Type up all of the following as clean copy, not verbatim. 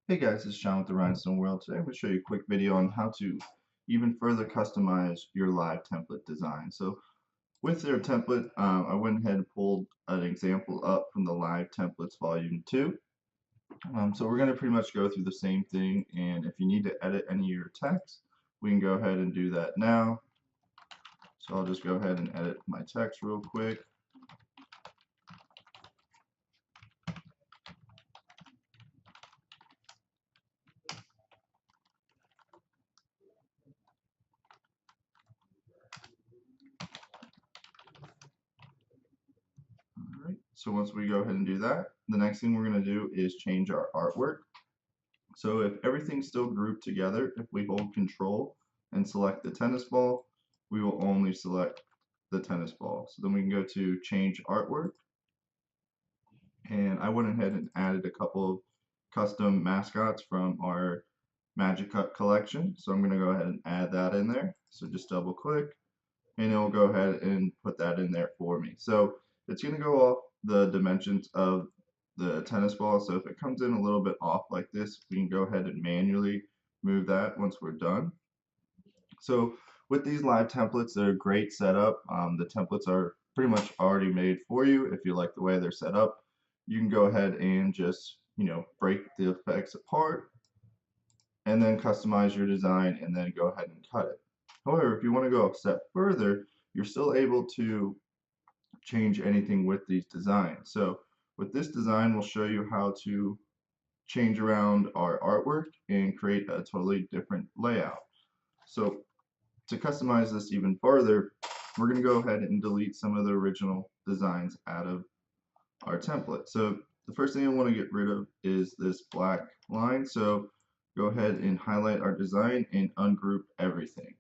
Hey guys, it's Sean with the Rhinestone World. Today I'm going to show you a quick video on how to even further customize your live template design. So with their template, I went ahead and pulled an example up from the Live Templates Volume 2. So we're going to pretty much go through the same thing, and if you need to edit any of your text, we can go ahead and do that now. So I'll just go ahead and edit my text real quick. Alright, so once we go ahead and do that, the next thing we're going to do is change our artwork. So if everything's still grouped together, if we hold control and select the tennis ball, we will only select the tennis ball. So then we can go to change artwork, and I went ahead and added a couple of custom mascots from our Magic Cut collection. So I'm going to go ahead and add that in there. So just double click and it will go ahead and put that in there for me. So it's going to go off the dimensions of the tennis ball. So if it comes in a little bit off like this, we can go ahead and manually move that once we're done. So with these live templates, they're a great setup. The templates are pretty much already made for you. If you like the way they're set up, you can go ahead and just, break the effects apart and then customize your design and then go ahead and cut it. However, if you want to go a step further, you're still able to change anything with these designs. So with this design, we'll show you how to change around our artwork and create a totally different layout. So to customize this even further, we're going to go ahead and delete some of the original designs out of our template. So the first thing I want to get rid of is this black line. So go ahead and highlight our design and ungroup everything.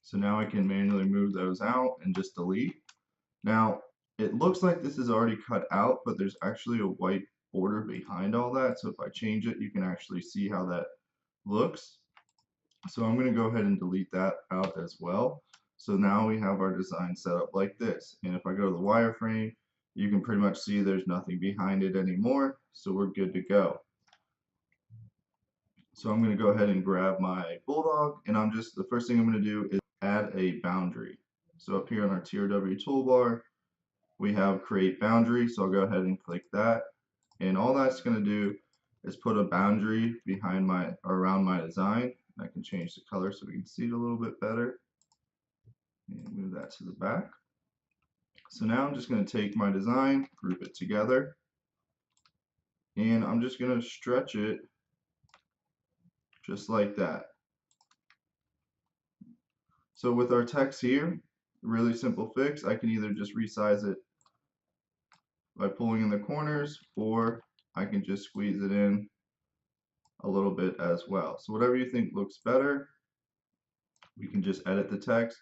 So now I can manually move those out and just delete. Now it looks like this is already cut out, but there's actually a white border behind all that. So if I change it, you can actually see how that looks. So I'm going to go ahead and delete that out as well. So now we have our design set up like this. And if I go to the wireframe, you can pretty much see there's nothing behind it anymore. So we're good to go. So I'm going to go ahead and grab my bulldog, and the first thing I'm going to do is add a boundary. So up here on our TRW toolbar, we have create boundary. So I'll go ahead and click that. And all that's going to do is put a boundary behind around my design. I can change the color so we can see it a little bit better. And move that to the back. So now I'm just going to take my design, group it together, and I'm just going to stretch it just like that. So with our text here, really simple fix. I can either just resize it by pulling in the corners, or I can just squeeze it in a little bit as well. So whatever you think looks better, we can just edit the text,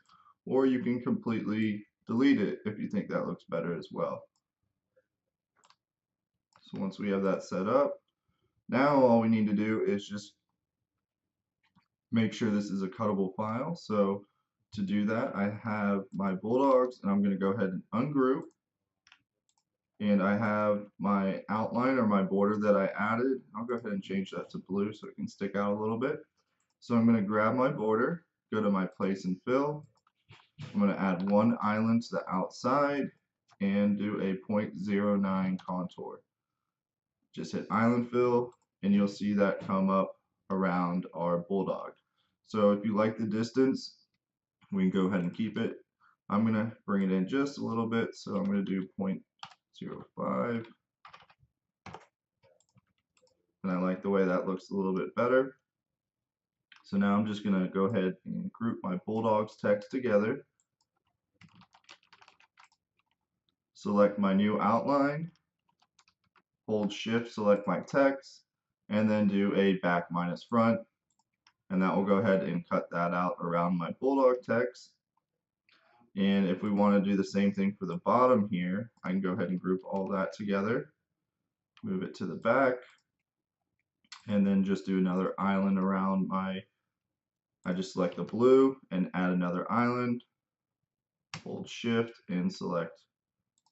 or you can completely delete it if you think that looks better as well. So once we have that set up, now all we need to do is just make sure this is a cuttable file. So to do that, I have my bulldogs, and I'm going to go ahead and ungroup. And I have my outline or my border that I added. I'll go ahead and change that to blue so it can stick out a little bit. So I'm going to grab my border, go to my place and fill. I'm going to add one island to the outside and do a 0.09 contour. Just hit island fill and you'll see that come up around our bulldog. So if you like the distance, we can go ahead and keep it. I'm going to bring it in just a little bit, so I'm going to do 0.05. And I like the way that looks a little bit better. So now I'm just going to go ahead and group my Bulldogs text together. Select my new outline. Hold shift, select my text, and then do a back minus front. And that will go ahead and cut that out around my Bulldog text. And if we want to do the same thing for the bottom here, I can go ahead and group all that together. Move it to the back. And then just do another island around I just select the blue and add another island, hold shift and select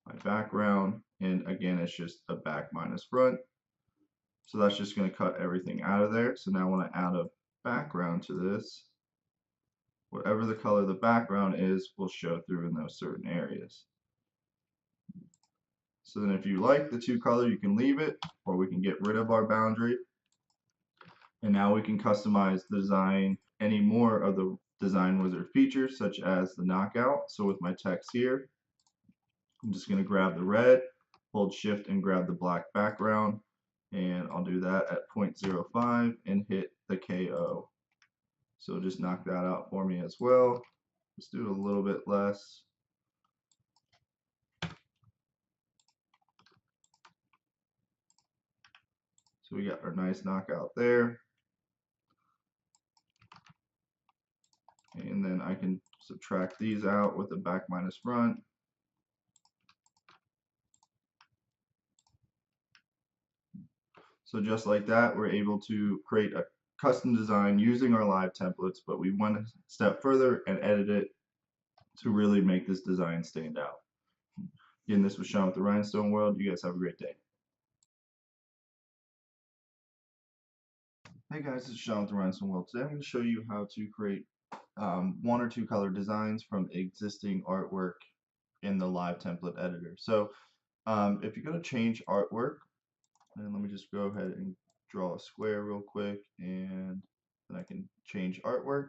my background, and again it's just a back minus front. So that's just going to cut everything out of there. So now when I add a background to this, whatever the color the background is will show through in those certain areas. So then if you like the two color, you can leave it, or we can get rid of our boundary. And now we can customize the design any more of the design wizard features, such as the knockout. So with my text here, I'm just going to grab the red, hold shift and grab the black background, and I'll do that at 0.05 and hit the KO. So just knock that out for me as well. Let's do it a little bit less. So we got our nice knockout there. And then I can subtract these out with the back minus front. So just like that, we're able to create a custom design using our live templates, but we went a step further and edit it to really make this design stand out. Again, this was Sean with the Rhinestone World. You guys have a great day. Hey guys, this is Sean with the Rhinestone World. Today I'm going to show you how to create one or two color designs from existing artwork in the live template editor. So if you go to change artwork, and let me just go ahead and draw a square real quick, and then I can change artwork.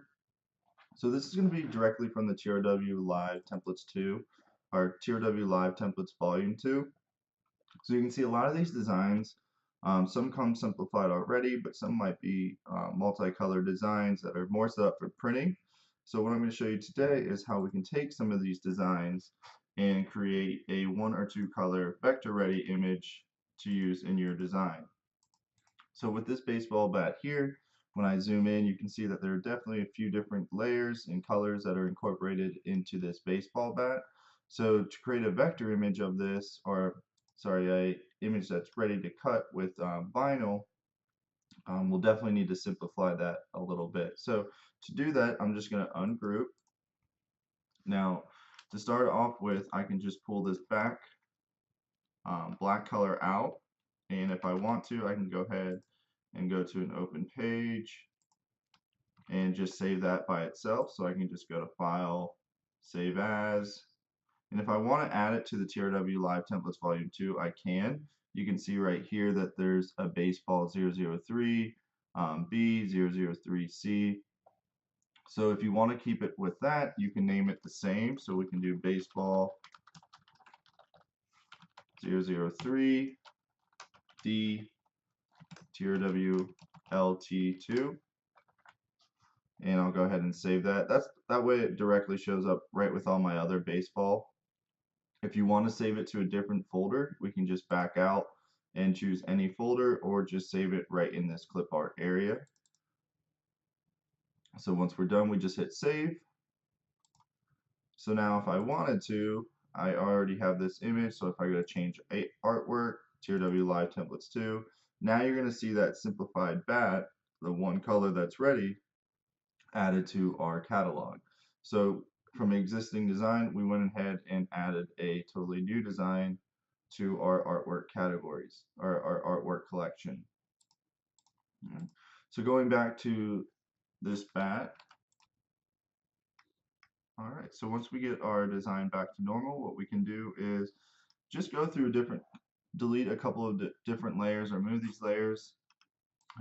So this is going to be directly from the TRW Live Templates 2, or TRW Live Templates Volume 2. So you can see a lot of these designs, some come simplified already, but some might be multicolor designs that are more set up for printing. So what I'm going to show you today is how we can take some of these designs and create a one or two color vector ready image to use in your design. So with this baseball bat here, when I zoom in, you can see that there are definitely a few different layers and colors that are incorporated into this baseball bat. So to create a vector image of this, or sorry, a image that's ready to cut with vinyl, we'll definitely need to simplify that a little bit. So to do that, I'm just going to ungroup. Now, to start off with, I can just pull this back black color out, and if I want to, I can go ahead and go to an open page and just save that by itself. So I can just go to File, Save As, and if I want to add it to the TRW Live Templates Volume 2, I can. You can see right here that there's a baseball 003, B, 003C. So if you want to keep it with that, you can name it the same. So we can do baseball 003, D, TRW LT2. And I'll go ahead and save that. That way it directly shows up right with all my other baseball. If you want to save it to a different folder, we can just back out and choose any folder, or just save it right in this clip art area. So once we're done, we just hit save. So now if I wanted to, I already have this image. So if I go to change artwork, TRW Live Templates 2, now you're going to see that simplified bat, the one color that's ready, added to our catalog. So from existing design, we went ahead and added a totally new design to our artwork categories, or our artwork collection. Right. So going back to this bat, all right, so once we get our design back to normal, what we can do is just go through delete a couple of different layers, or move these layers.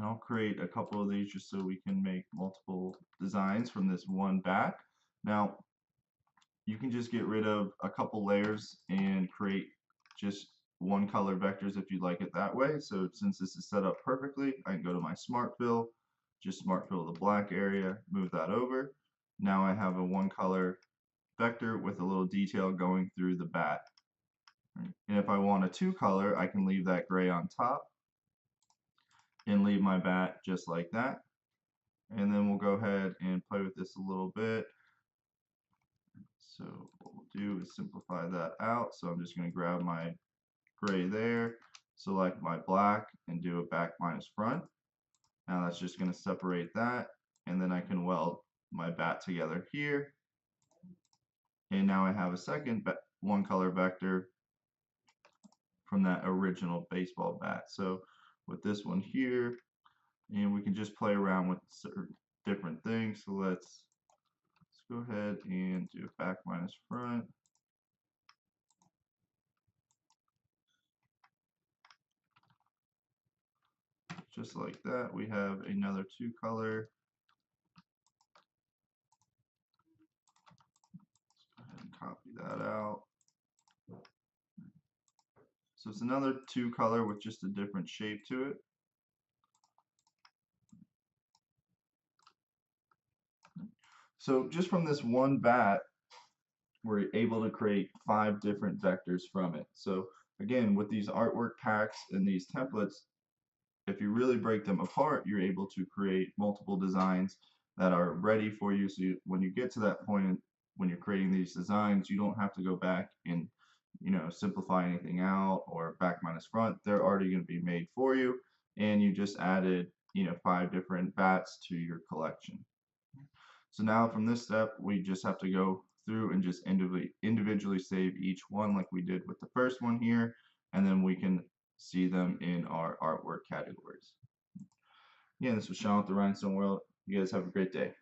I'll create a couple of these just so we can make multiple designs from this one bat. Now, you can just get rid of a couple layers and create just one color vectors if you'd like it that way. So since this is set up perfectly, I can go to my smart fill, just smart fill the black area, move that over. Now I have a one color vector with a little detail going through the bat. And if I want a two color, I can leave that gray on top and leave my bat just like that. And then we'll go ahead and play with this a little bit. So what we'll do is simplify that out. So I'm just going to grab my gray there, select my black, and do a back minus front. Now that's just going to separate that, and then I can weld my bat together here. And now I have a second one color vector from that original baseball bat. So with this one here, and we can just play around with certain different things. So let's go ahead and do back minus front. Just like that, we have another 2-color. Let's go ahead and copy that out. So it's another 2-color with just a different shape to it. So just from this one bat, we're able to create 5 different vectors from it. So again, with these artwork packs and these templates, if you really break them apart, you're able to create multiple designs that are ready for you. So when you get to that point, when you're creating these designs, you don't have to go back and simplify anything out or back minus front. They're already going to be made for you, and you just added 5 different bats to your collection. So now from this step, we just have to go through and just individually save each one like we did with the first one here, and then we can see them in our artwork categories. Again, this was Sean with the Rhinestone World. You guys have a great day.